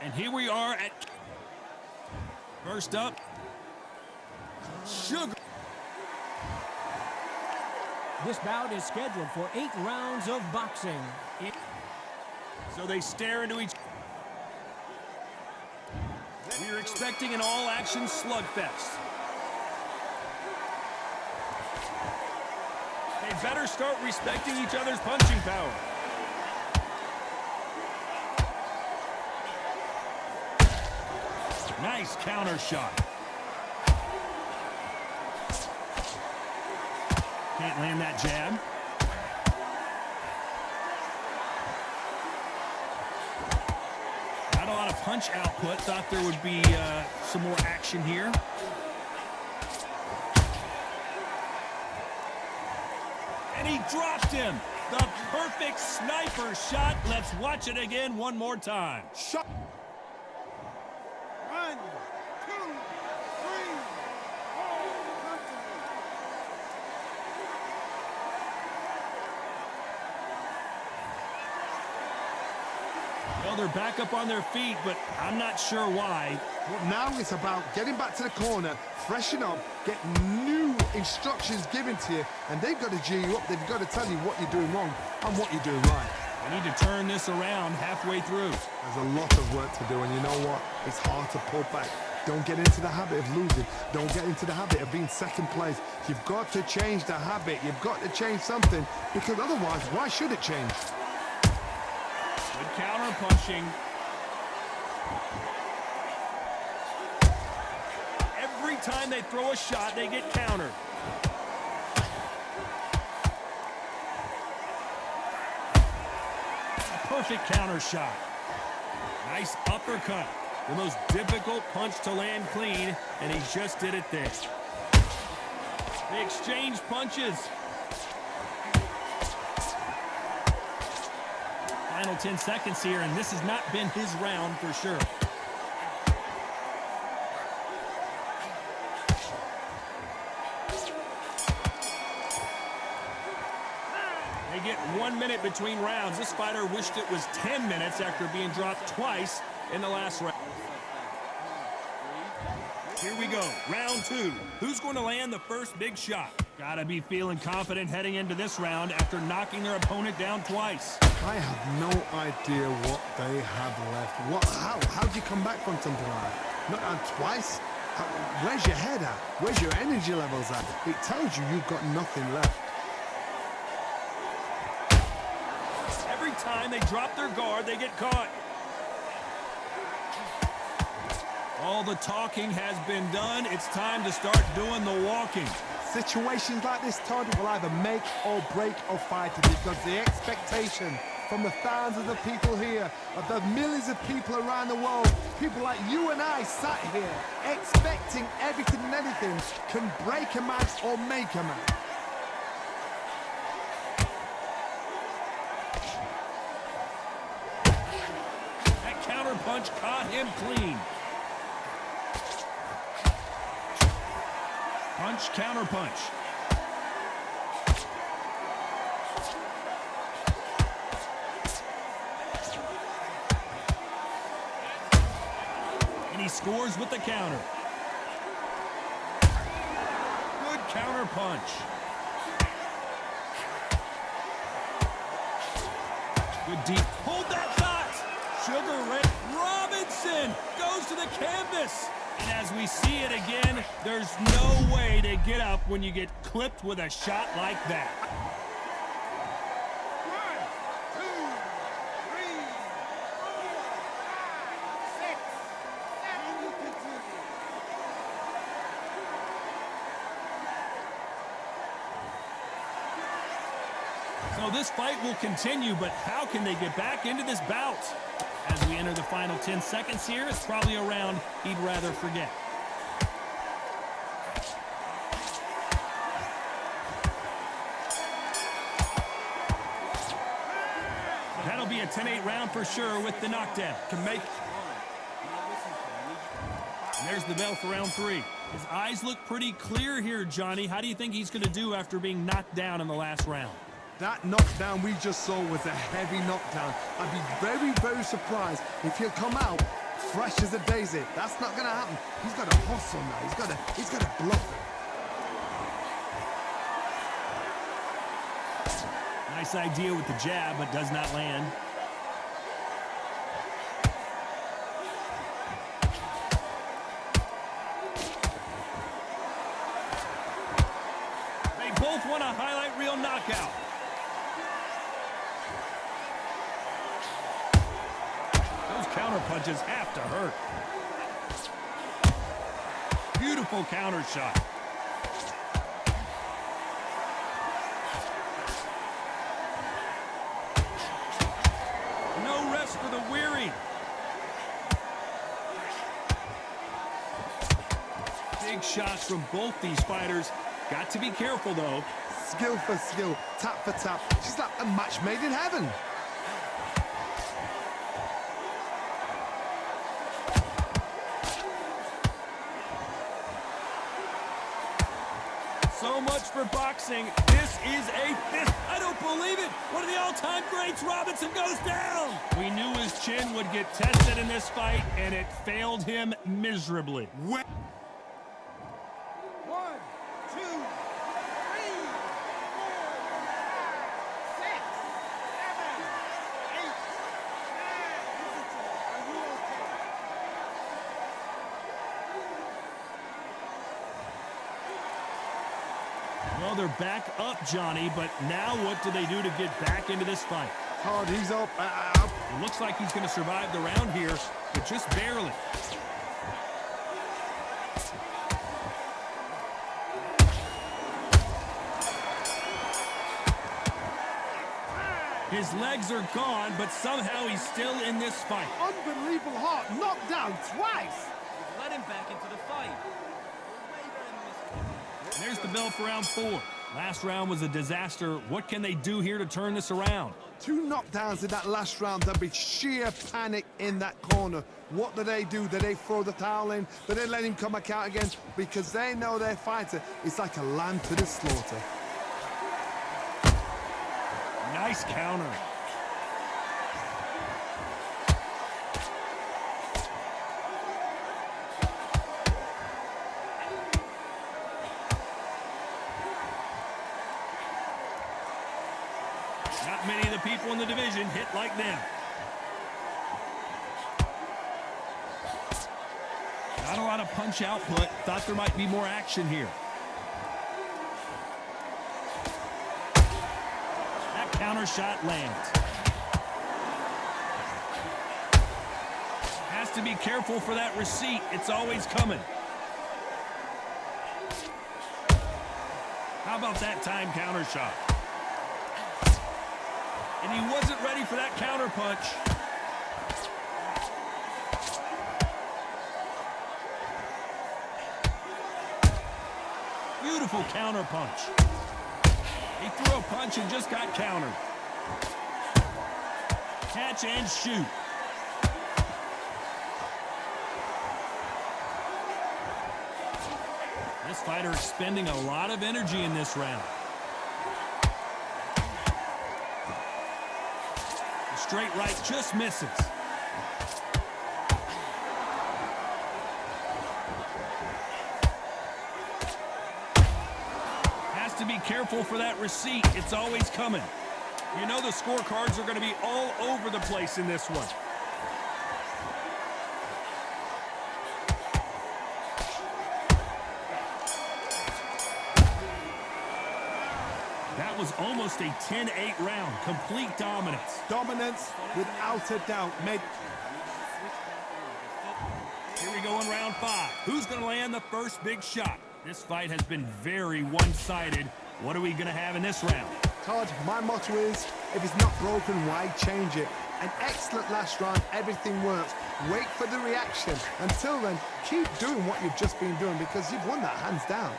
And here we are at first up. Sugar. This bout is scheduled for 8 rounds of boxing. So they stare into each. We're expecting an all-action slugfest. They better start respecting each other's punching power. Nice counter shot. Can't land that jab. Not a lot of punch output. Thought there would be some more action here. And he dropped him. The perfect sniper shot. Let's watch it again one more time. Shot. 1, 2, 3, 4. Well, they're back up on their feet, but I'm not sure why. Well, now it's about getting back to the corner, freshen up, get new instructions given to you, and they've got to G you up. They've got to tell you what you're doing wrong and what you're doing right. We need to turn this around halfway through. There's a lot of work to do, and you know what? It's hard to pull back. Don't get into the habit of losing. Don't get into the habit of being second place. You've got to change the habit. You've got to change something, because otherwise, why should it change? Good counter punching. Every time they throw a shot, they get countered. Perfect counter shot. Nice uppercut. The most difficult punch to land clean, and he just did it there. They exchange punches. Final 10 seconds here, and this has not been his round for sure. They get 1 minute between rounds. This fighter wished it was 10 minutes after being dropped twice in the last round. Here we go, round 2. Who's going to land the first big shot? Gotta be feeling confident heading into this round after knocking their opponent down twice. I have no idea what they have left. How do you come back from something like that? Not twice? Where's your head at? Where's your energy levels at? It tells you you've got nothing left. Every time they drop their guard, they get caught. All the talking has been done. It's time to start doing the walking. Situations like this, Todd, will either make or break a fighter, because the expectation from the thousands of people here, of the millions of people around the world, people like you and I sat here expecting everything and anything, can break a man or make a man. That counter punch caught him clean. Punch, counter punch. And he scores with the counter. Good counter punch. Good deep. Hold that shot. Sugar Ray Robinson goes to the canvas. And as we see it again, there's no way to get up when you get clipped with a shot like that. 1, 2, 3, 4, 5, 6, 7. So this fight will continue, but how can they get back into this bout? As we enter the final 10 seconds here, it's probably a round he'd rather forget. That'll be a 10-8 round for sure with the knockdown. Can make. And there's the bell for round 3. His eyes look pretty clear here, Johnny. How do you think he's going to do after being knocked down in the last round? That knockdown we just saw was a heavy knockdown. I'd be very, very surprised if he'll come out fresh as a daisy. That's not going to happen. He's got to hustle now. He's got to bluff it. Nice idea with the jab, but does not land. They both want a highlight reel knockout. Those counter punches have to hurt. Beautiful counter shot. No rest for the weary. Big shots from both these fighters. Got to be careful, though. Skill for skill, tap for tap. She's like a match made in heaven. So much for boxing. This is a fifth. I don't believe it. One of the all-time greats, Robinson, goes down. We knew his chin would get tested in this fight, and it failed him miserably. 1, 2, 3, 4, 5, 6, 7, 8, 9. Well, they're back up, Johnny, but now what do they do to get back into this fight? Todd, he's up. It looks like he's going to survive the round here, but just barely. His legs are gone, but somehow he's still in this fight. Unbelievable heart. Knocked down twice. Let him back into the fight. There's the bell for round 4. Last round was a disaster. What can they do here to turn this around? 2 knockdowns in that last round. There'll be sheer panic in that corner. What do? Do they throw the towel in? Do they let him come back out again? Because they know their fighter is like a lamb to the slaughter. Nice counter. Not many of the people in the division hit like them. Not a lot of punch output. Thought there might be more action here. That counter shot lands. Has to be careful for that receipt. It's always coming. How about that time counter shot? And he wasn't ready for that counter punch. Beautiful counter punch. He threw a punch and just got countered. Catch and shoot. This fighter expending a lot of energy in this round. The straight right just misses. Has to be careful for that receipt. It's always coming. You know the scorecards are going to be all over the place in this one. That was almost a 10-8 round. Complete dominance. Dominance, without a doubt. Here we go in round 5. Who's going to land the first big shot? This fight has been very one-sided. What are we going to have in this round? Todd, my motto is, if it's not broken, why change it? An excellent last round, everything works. Wait for the reaction. Until then, keep doing what you've just been doing because you've won that hands down.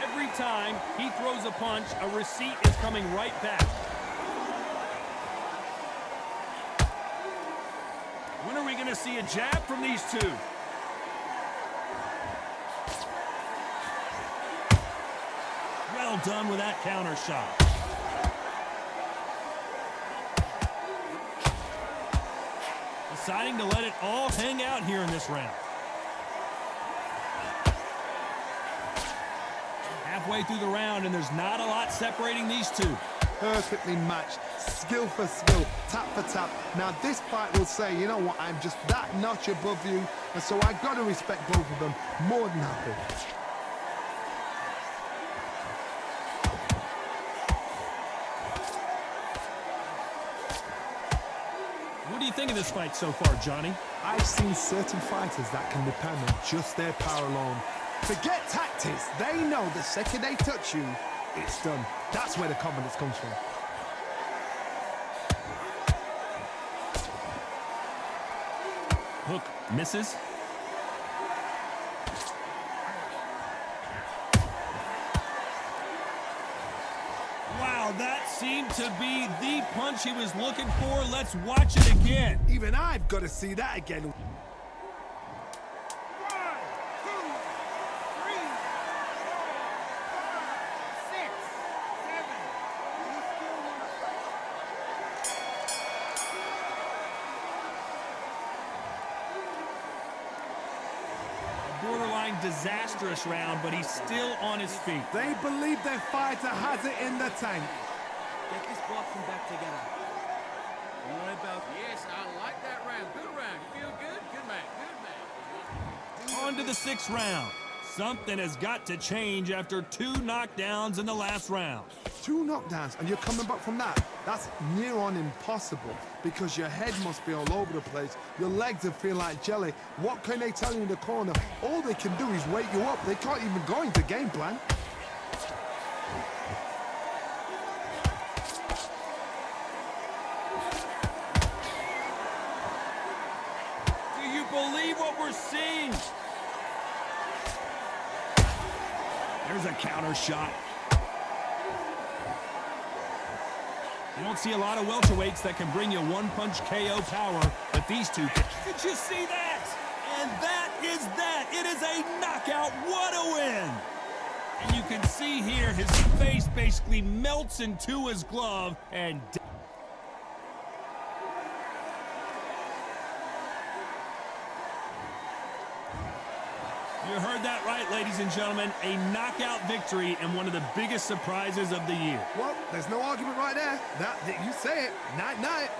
Every time he throws a punch, a receipt is coming right back. When are we going to see a jab from these two? Well done with that counter shot. Deciding to let it all hang out here in this round. Halfway through the round, and there's not a lot separating these two. Perfectly matched, skill for skill, tap for tap. Now this fight will say, you know what, I'm just that notch above you, and so I've got to respect both of them more than happy. What do you think of this fight so far, Johnny? I've seen certain fighters that can depend on just their power alone. Forget tactics, they know the second they touch you, it's done. That's where the confidence comes from. Hook misses. Wow, that seemed to be the punch he was looking for. Let's watch it again. Even I've got to see that again. Borderline disastrous round, but he's still on his feet. They believe their fighter has it in the tank. Get this boxing back together. What about... Yes, I like that round. Good round. You feel good? Good man. Good man. On to the 6th round. Something has got to change after 2 knockdowns in the last round. 2 knockdowns, and you're coming back from that. That's near on impossible, because your head must be all over the place. Your legs will feel like jelly. What can they tell you in the corner? All they can do is wake you up. They can't even go into game plan. Do you believe what we're seeing? There's a counter shot. You don't see a lot of welterweights that can bring you one-punch KO power, but these two can. Did you see that? And that is that. It is a knockout. What a win! And you can see here his face basically melts into his glove and... You heard that right, ladies and gentlemen. A knockout victory and one of the biggest surprises of the year. Well, there's no argument right there. You say it. Night-night.